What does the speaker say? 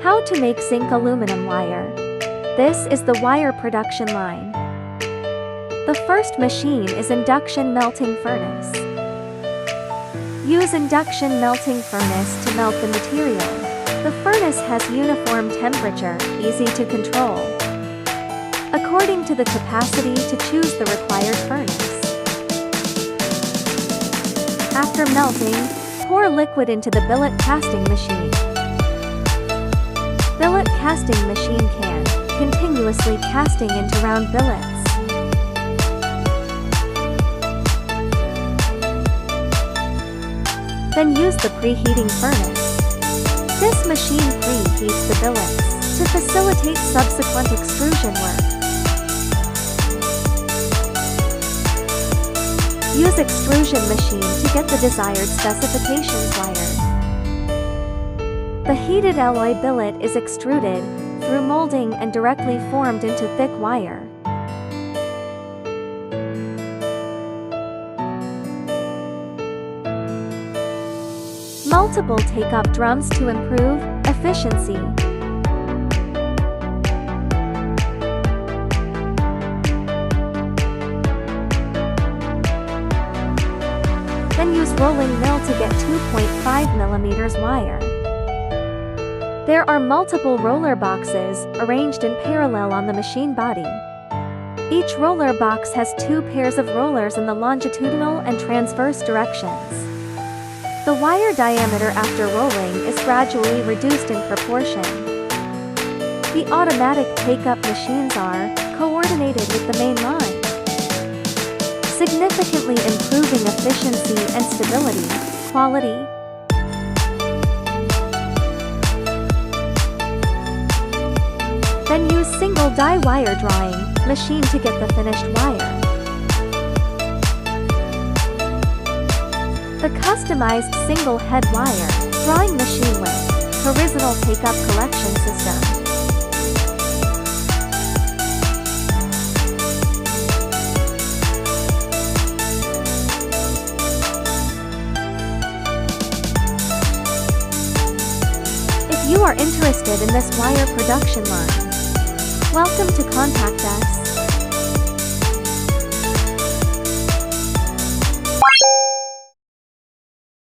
How to make zinc-aluminum wire. This is the wire production line. The first machine is induction melting furnace. Use induction melting furnace to melt the material. The furnace has uniform temperature, easy to control. According to the capacity to choose the required furnace. After melting, pour liquid into the billet casting machine. Billet casting machine can continuously casting into round billets. Then use the preheating furnace. This machine preheats the billets to facilitate subsequent extrusion work. Use extrusion machine to get the desired specifications wired. The heated alloy billet is extruded through molding and directly formed into thick wire. Multiple take-up drums to improve efficiency. Then use rolling mill to get 2.5 mm wire. There are multiple roller boxes arranged in parallel on the machine body. Each roller box has 2 pairs of rollers in the longitudinal and transverse directions. The wire diameter after rolling is gradually reduced in proportion. The automatic take-up machines are coordinated with the main line, significantly improving efficiency and stability, quality. Then use single die wire drawing machine to get the finished wire. The customized single head wire drawing machine with horizontal take-up collection system. If you are interested in this wire production line, welcome to contact us.